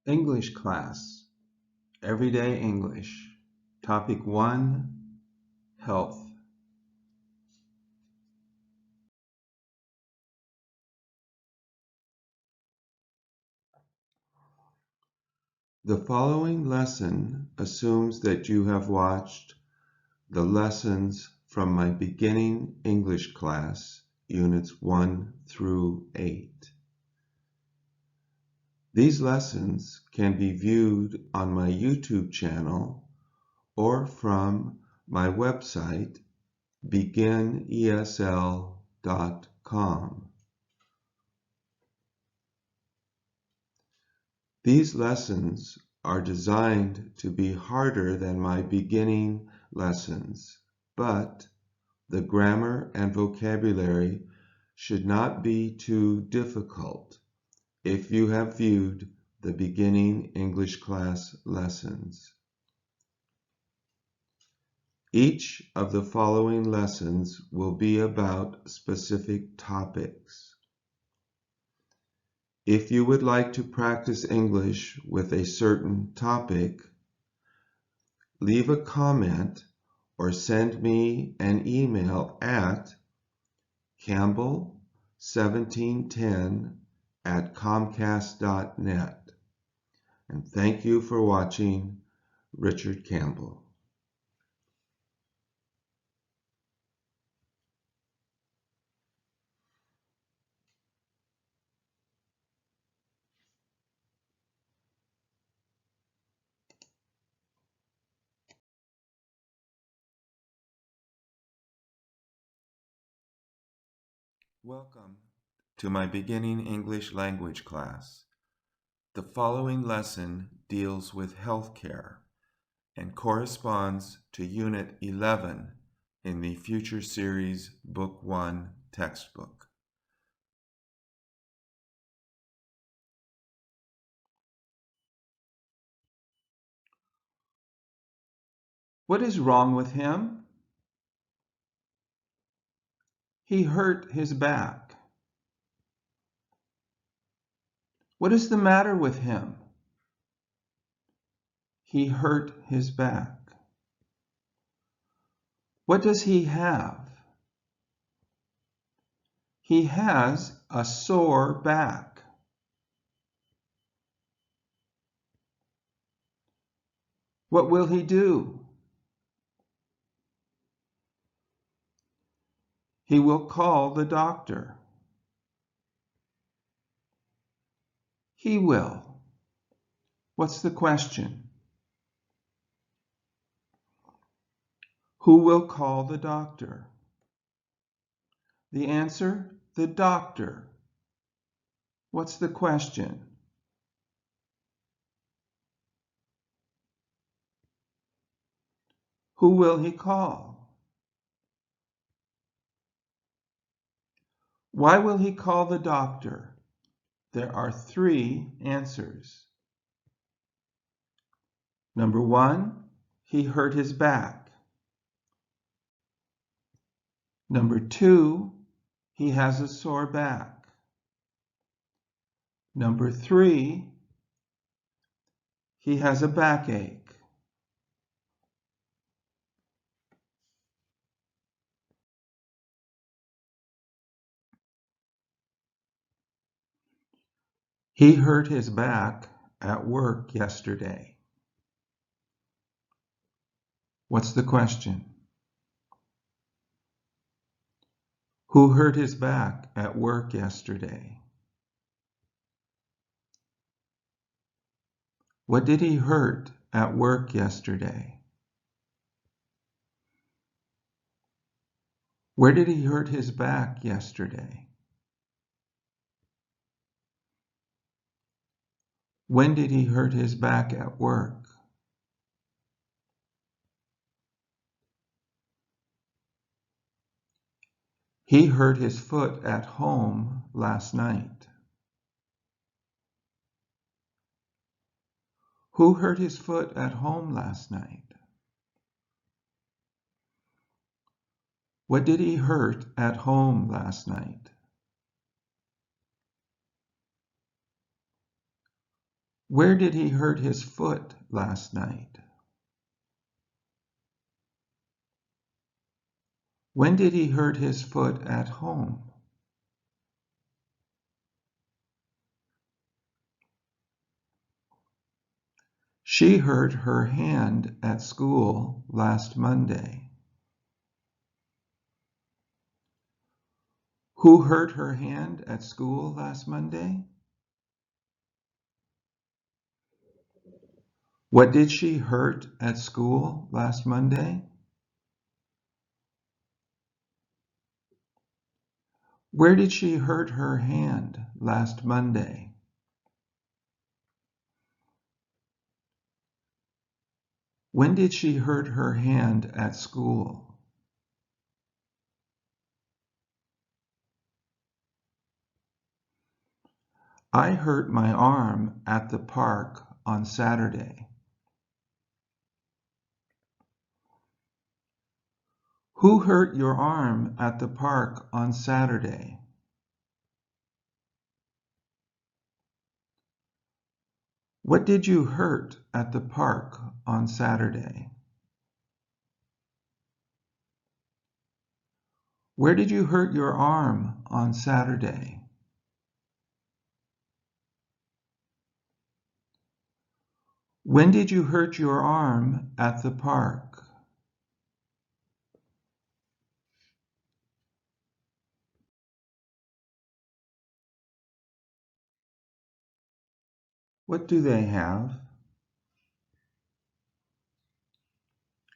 English class, Everyday English. Topic 1, Health. The following lesson assumes that you have watched the lessons from my beginning English class, Units 1 through 8. These lessons can be viewed on my YouTube channel or from my website, beginesl.com. These lessons are designed to be harder than my beginning lessons, but the grammar and vocabulary should not be too difficult if you have viewed the beginning English class lessons. Each of the following lessons will be about specific topics. If you would like to practice English with a certain topic, leave a comment or send me an email at campbell1710@comcast.net. And thank you for watching. Richard Campbell. Welcome to my beginning English language class. The following lesson deals with healthcare and corresponds to Unit 11 in the Future Series Book 1 textbook. What is wrong with him? He hurt his back. What is the matter with him? He hurt his back. What does he have? He has a sore back. What will he do? He will call the doctor. He will. What's the question? Who will call the doctor? The answer, the doctor. What's the question? Who will he call? Why will he call the doctor? There are 3 answers. Number 1, he hurt his back. Number 2, he has a sore back. Number 3, he has a backache. He hurt his back at work yesterday. What's the question? Who hurt his back at work yesterday? What did he hurt at work yesterday? Where did he hurt his back yesterday? When did he hurt his back at work? He hurt his foot at home last night. Who hurt his foot at home last night? What did he hurt at home last night? Where did he hurt his foot last night? When did he hurt his foot at home? She hurt her hand at school last Monday. Who hurt her hand at school last Monday? What did she hurt at school last Monday? Where did she hurt her hand last Monday? When did she hurt her hand at school? I hurt my arm at the park on Saturday. Who hurt your arm at the park on Saturday? What did you hurt at the park on Saturday? Where did you hurt your arm on Saturday? When did you hurt your arm at the park? What do they have?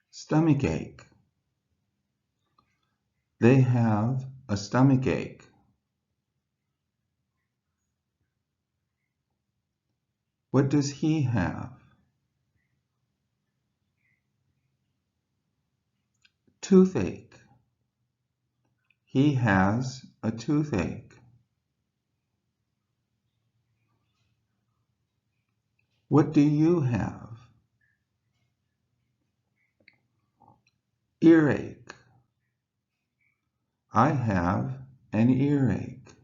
Stomach ache. They have a stomach ache. What does he have? Toothache. He has a toothache. What do you have? Earache. I have an earache.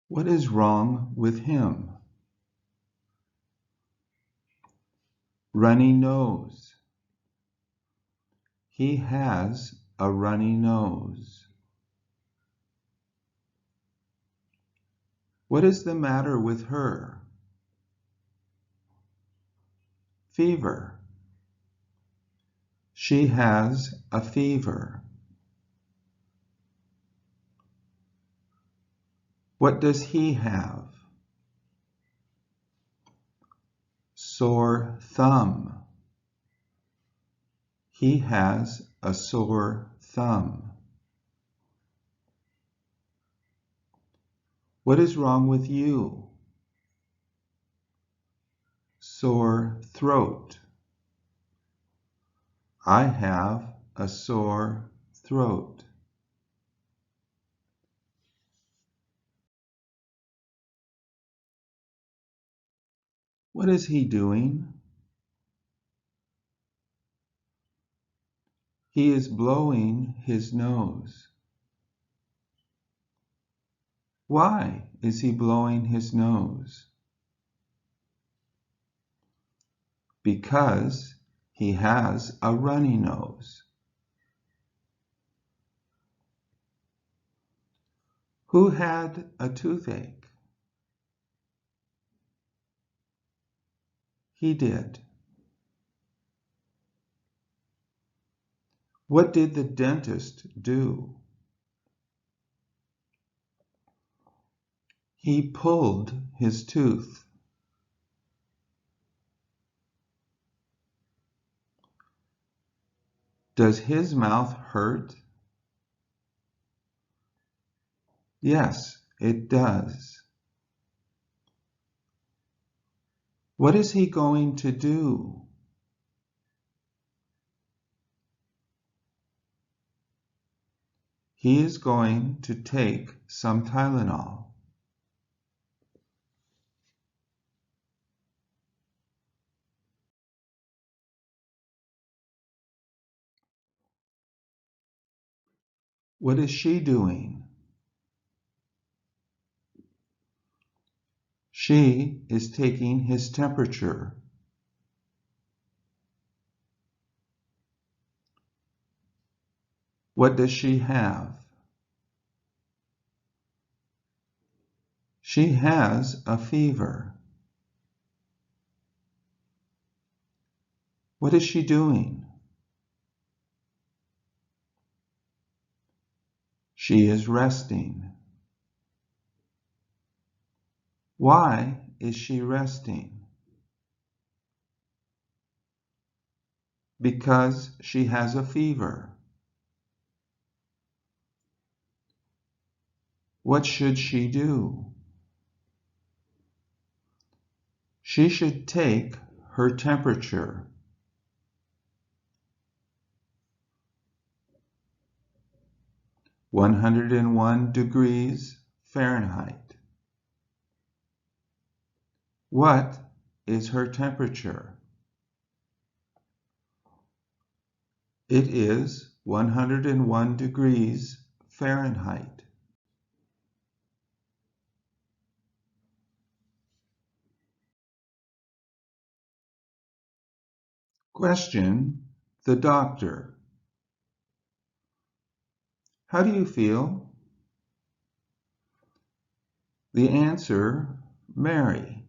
What is wrong with him? Runny nose. He has a runny nose. What is the matter with her? Fever. She has a fever. What does he have? Sore thumb. He has a sore thumb. What is wrong with you? Sore throat. I have a sore throat. What is he doing? He is blowing his nose. Why is he blowing his nose? Because he has a runny nose. Who had a toothache? He did. What did the dentist do? He pulled his tooth. Does his mouth hurt? Yes, it does. What is he going to do? He is going to take some Tylenol. What is she doing? She is taking his temperature. What does she have? She has a fever. What is she doing? She is resting. Why is she resting? Because she has a fever. What should she do? She should take her temperature. (101 Fahrenheit). What is her temperature? It is 101 Fahrenheit. Question the doctor. How do you feel? The answer, Mary.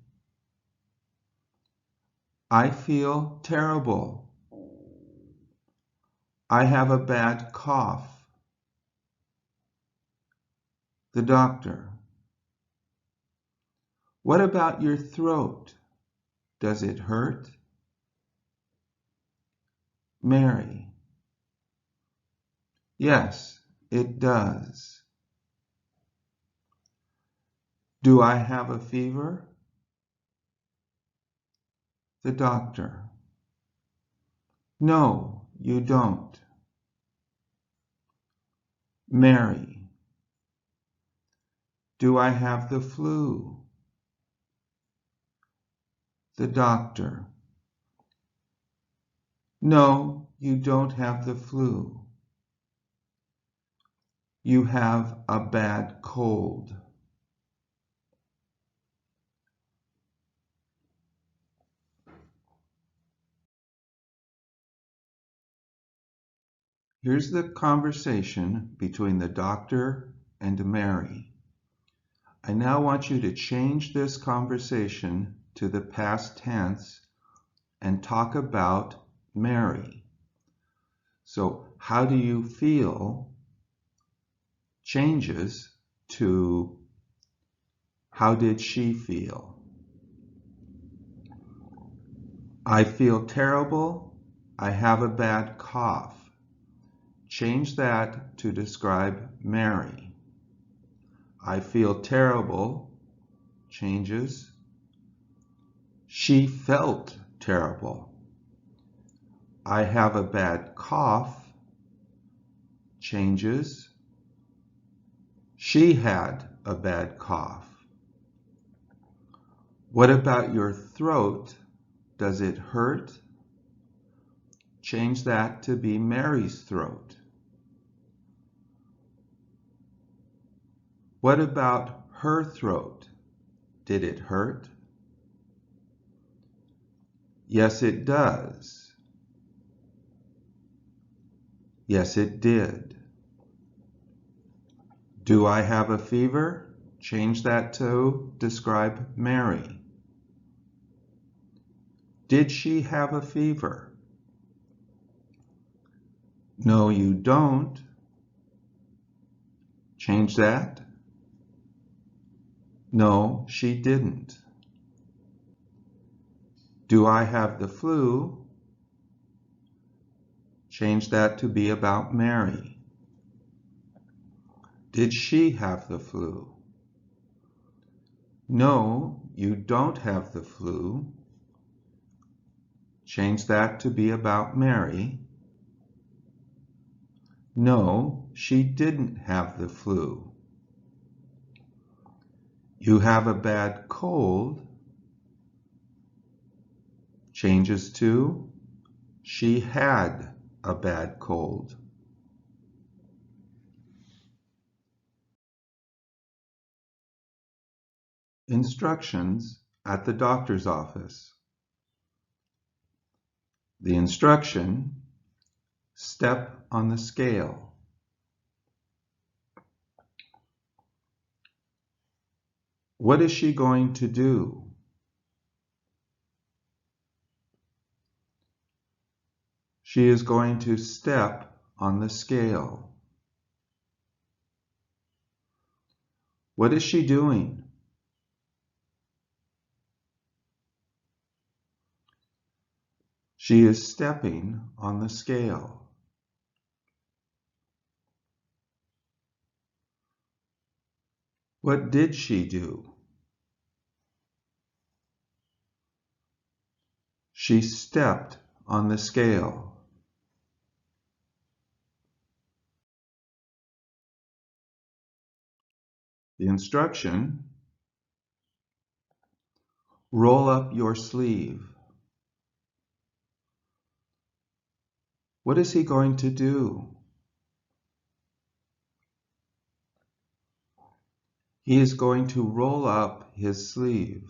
I feel terrible. I have a bad cough. The doctor. What about your throat? Does it hurt? Mary. Yes, it does. Do I have a fever? The doctor. No, you don't. Mary. Do I have the flu? The doctor. No, you don't have the flu. You have a bad cold. Here's the conversation between the doctor and Mary. I now want you to change this conversation to the past tense and talk about Mary. So, how do you feel changes to how did she feel? I feel terrible. I have a bad cough. Change that to describe Mary. I feel terrible changes. She felt terrible. I have a bad cough changes. She had a bad cough. What about your throat? Does it hurt? Change that to be Mary's throat. What about her throat? Did it hurt? Yes, it does. Yes, it did. Do I have a fever? Change that to describe Mary. Did she have a fever? No, you don't. Change that. No, she didn't. Do I have the flu? Change that to be about Mary. Did she have the flu? No, you don't have the flu. Change that to be about Mary. No, she didn't have the flu. You have a bad cold. Changes to she had a bad cold. Instructions at the doctor's office. The instruction, step on the scale. What is she going to do? She is going to step on the scale. What is she doing? She is stepping on the scale. What did she do? She stepped on the scale. The instruction, roll up your sleeve. What is he going to do? He is going to roll up his sleeve.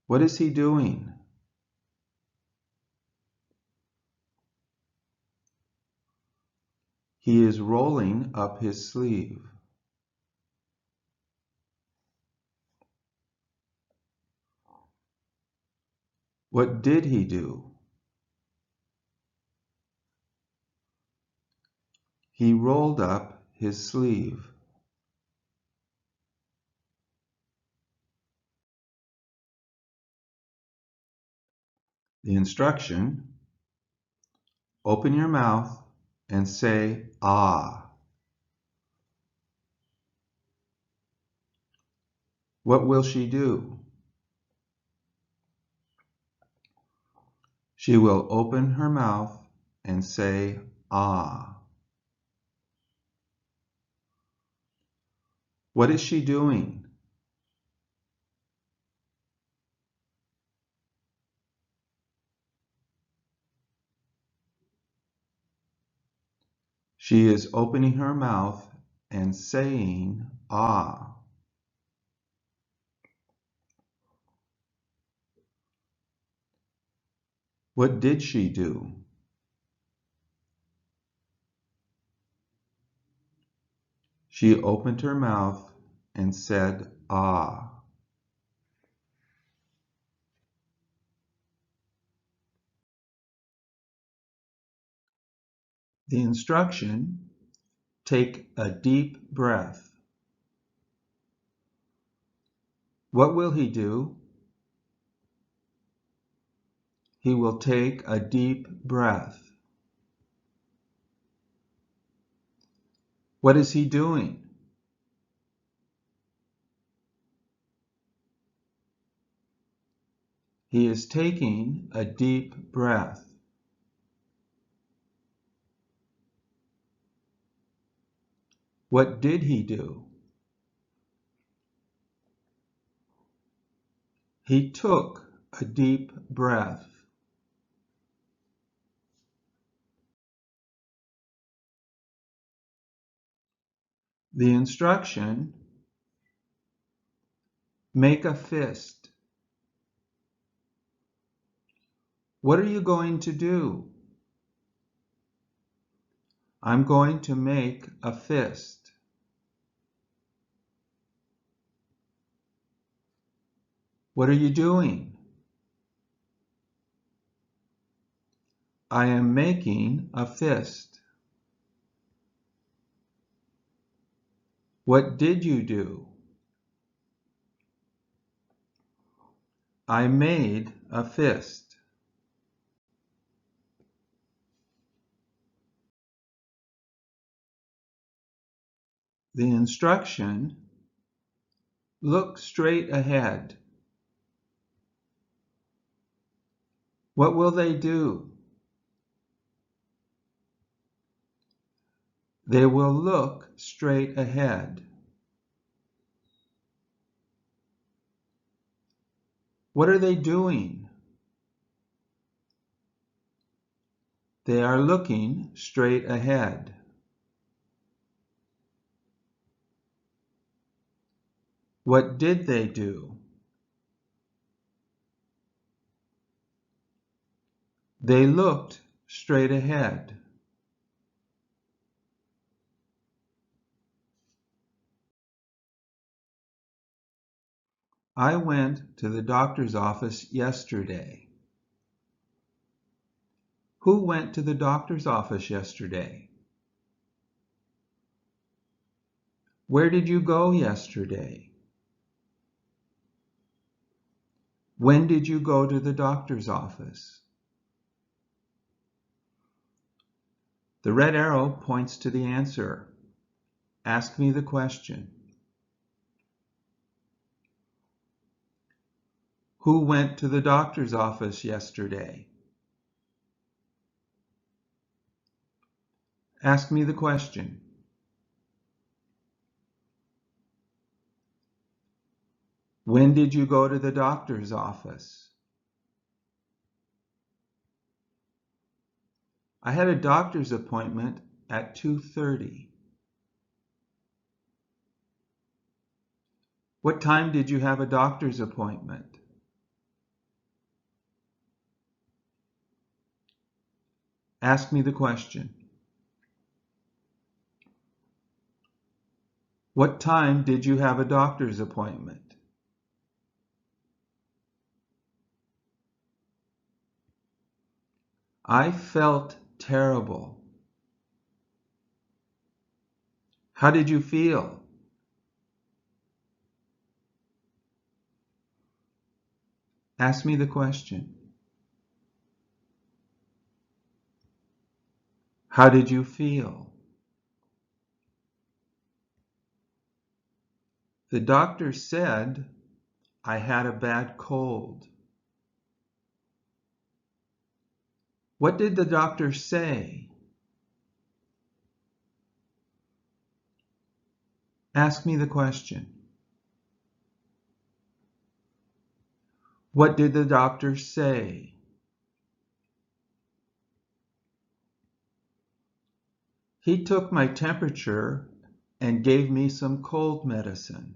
What is he doing? He is rolling up his sleeve. What did he do? He rolled up his sleeve. The instruction, open your mouth and say, ah. What will she do? She will open her mouth and say, ah. What is she doing? She is opening her mouth and saying, ah. What did she do? She opened her mouth and said, ah. The instruction, take a deep breath. What will he do? He will take a deep breath. What is he doing? He is taking a deep breath. What did he do? He took a deep breath. The instruction, make a fist. What are you going to do? I'm going to make a fist. What are you doing? I am making a fist. What did you do? I made a fist. The instruction, look straight ahead. What will they do? They will look straight ahead. What are they doing? They are looking straight ahead. What did they do? They looked straight ahead. I went to the doctor's office yesterday. Who went to the doctor's office yesterday? Where did you go yesterday? When did you go to the doctor's office? The red arrow points to the answer. Ask me the question. Who went to the doctor's office yesterday? Ask me the question. When did you go to the doctor's office? I had a doctor's appointment at 2:30. What time did you have a doctor's appointment? Ask me the question. What time did you have a doctor's appointment? I felt terrible. How did you feel? Ask me the question. How did you feel? The doctor said I had a bad cold. What did the doctor say? Ask me the question. What did the doctor say? He took my temperature and gave me some cold medicine.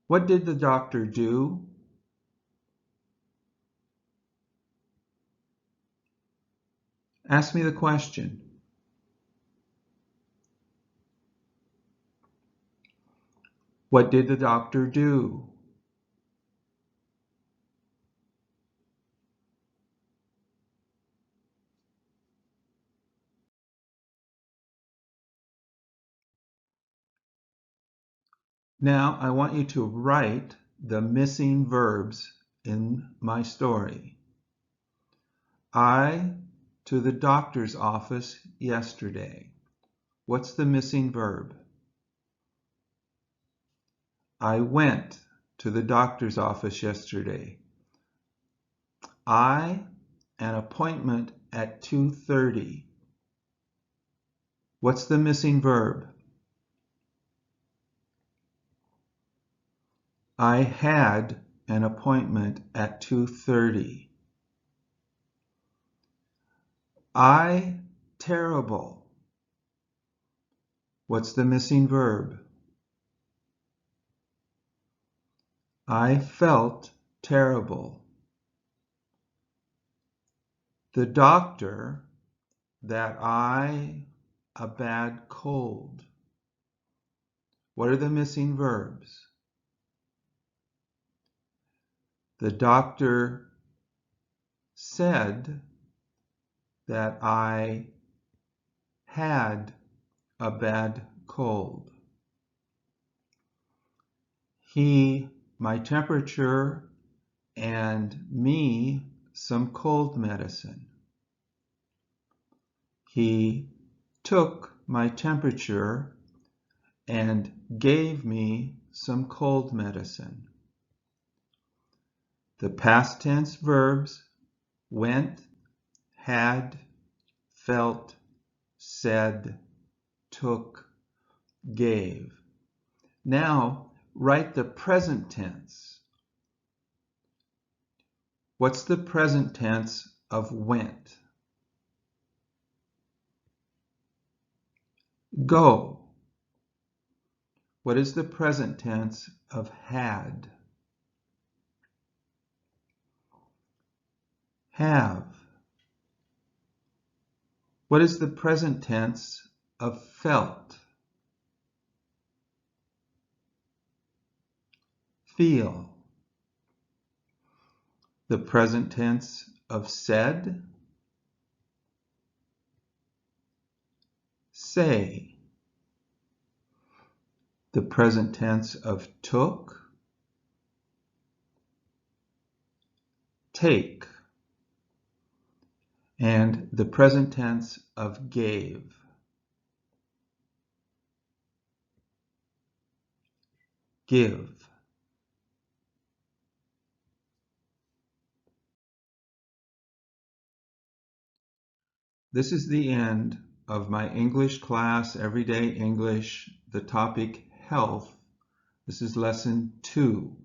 What did the doctor do? Ask me the question. What did the doctor do? Now I want you to write the missing verbs in my story. I to the doctor's office yesterday. What's the missing verb? I went to the doctor's office yesterday. An appointment at 2:30. What's the missing verb? I had an appointment at 2:30. Terrible. What's the missing verb? I felt terrible. The doctor a bad cold. What are the missing verbs? The doctor said that I had a bad cold. My temperature, and me some cold medicine. He took my temperature and gave me some cold medicine. The past tense verbs went, had, felt, said, took, gave. Now write the present tense. What's the present tense of went? Go. What is the present tense of had? Have. What is the present tense of felt? Feel. The present tense of said? Say. The present tense of took? Take. And the present tense of gave? Give. This is the end of my English class, Everyday English, the topic health. This is lesson 2.